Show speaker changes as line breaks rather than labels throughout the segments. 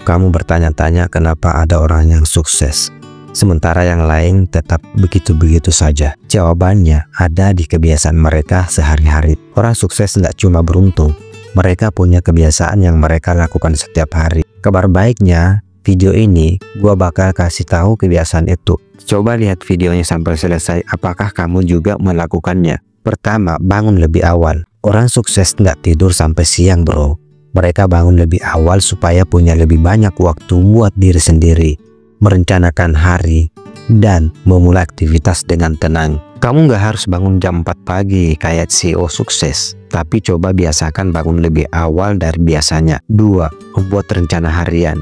kamu bertanya-tanya kenapa ada orang yang sukses, sementara yang lain tetap begitu-begitu saja. Jawabannya ada di kebiasaan mereka sehari-hari. Orang sukses nggak cuma beruntung, mereka punya kebiasaan yang mereka lakukan setiap hari. Kabar baiknya, video ini gua bakal kasih tahu kebiasaan itu. Coba lihat videonya sampai selesai, apakah kamu juga melakukannya. Pertama, bangun lebih awal. Orang sukses nggak tidur sampai siang bro. Mereka bangun lebih awal supaya punya lebih banyak waktu buat diri sendiri, merencanakan hari, dan memulai aktivitas dengan tenang. Kamu nggak harus bangun jam 4 pagi kayak CEO sukses, tapi coba biasakan bangun lebih awal dari biasanya. 2. Membuat rencana harian.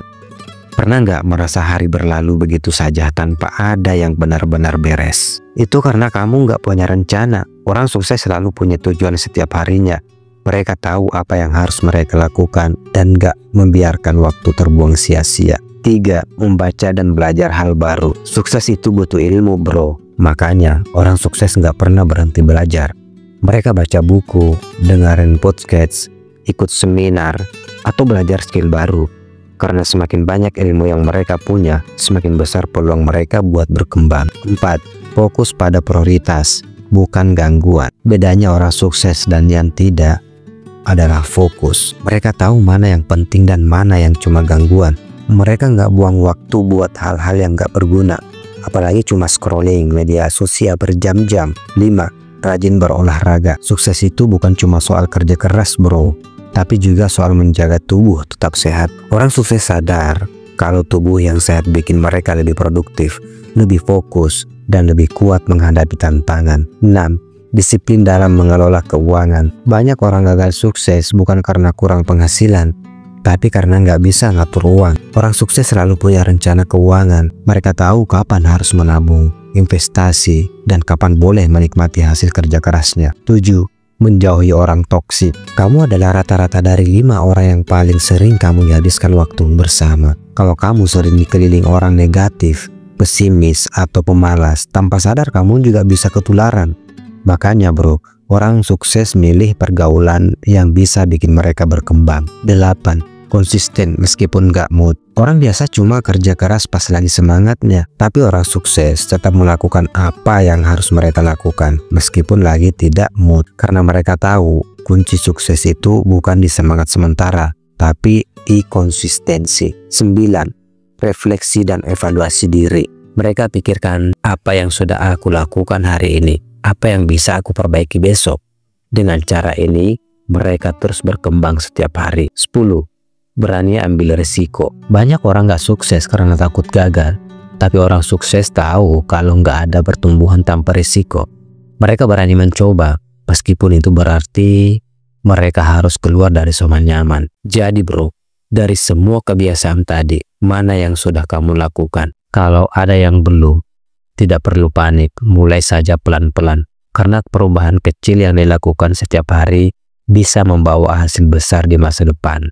Pernah nggak merasa hari berlalu begitu saja tanpa ada yang benar-benar beres? Itu karena kamu nggak punya rencana. Orang sukses selalu punya tujuan setiap harinya. Mereka tahu apa yang harus mereka lakukan dan nggak membiarkan waktu terbuang sia-sia. 3. Membaca dan belajar hal baru. Sukses itu butuh ilmu bro. Makanya orang sukses nggak pernah berhenti belajar. Mereka baca buku, dengerin podcast, ikut seminar, atau belajar skill baru. Karena semakin banyak ilmu yang mereka punya, semakin besar peluang mereka buat berkembang. 4. Fokus pada prioritas, bukan gangguan. Bedanya orang sukses dan yang tidak adalah fokus. Mereka tahu mana yang penting dan mana yang cuma gangguan. Mereka nggak buang waktu buat hal-hal yang nggak berguna, apalagi cuma scrolling media sosial berjam-jam. 5. Rajin berolahraga. Sukses itu bukan cuma soal kerja keras bro, tapi juga soal menjaga tubuh tetap sehat. Orang sukses sadar kalau tubuh yang sehat bikin mereka lebih produktif, lebih fokus, dan lebih kuat menghadapi tantangan. 6. Disiplin dalam mengelola keuangan. Banyak orang gagal sukses bukan karena kurang penghasilan, tapi karena nggak bisa ngatur uang. Orang sukses selalu punya rencana keuangan. Mereka tahu kapan harus menabung, investasi, dan kapan boleh menikmati hasil kerja kerasnya. 7. Menjauhi orang toksik. Kamu adalah rata-rata dari 5 orang yang paling sering kamu habiskan waktu bersama. Kalau kamu sering dikelilingi orang negatif, pesimis, atau pemalas, tanpa sadar kamu juga bisa ketularan. Makanya bro, orang sukses milih pergaulan yang bisa bikin mereka berkembang. 8. Konsisten meskipun gak mood. Orang biasa cuma kerja keras pas lagi semangatnya, tapi orang sukses tetap melakukan apa yang harus mereka lakukan meskipun lagi tidak mood. Karena mereka tahu kunci sukses itu bukan di semangat sementara, tapi di konsistensi. 9. Refleksi dan evaluasi diri. Mereka pikirkan apa yang sudah aku lakukan hari ini, apa yang bisa aku perbaiki besok. Dengan cara ini, mereka terus berkembang setiap hari. 10. Berani ambil risiko. Banyak orang gak sukses karena takut gagal, tapi orang sukses tahu kalau gak ada pertumbuhan tanpa risiko. Mereka berani mencoba, meskipun itu berarti mereka harus keluar dari zona nyaman. Jadi bro, dari semua kebiasaan tadi, mana yang sudah kamu lakukan? Kalau ada yang belum, tidak perlu panik, mulai saja pelan-pelan. Karena perubahan kecil yang dilakukan setiap hari bisa membawa hasil besar di masa depan.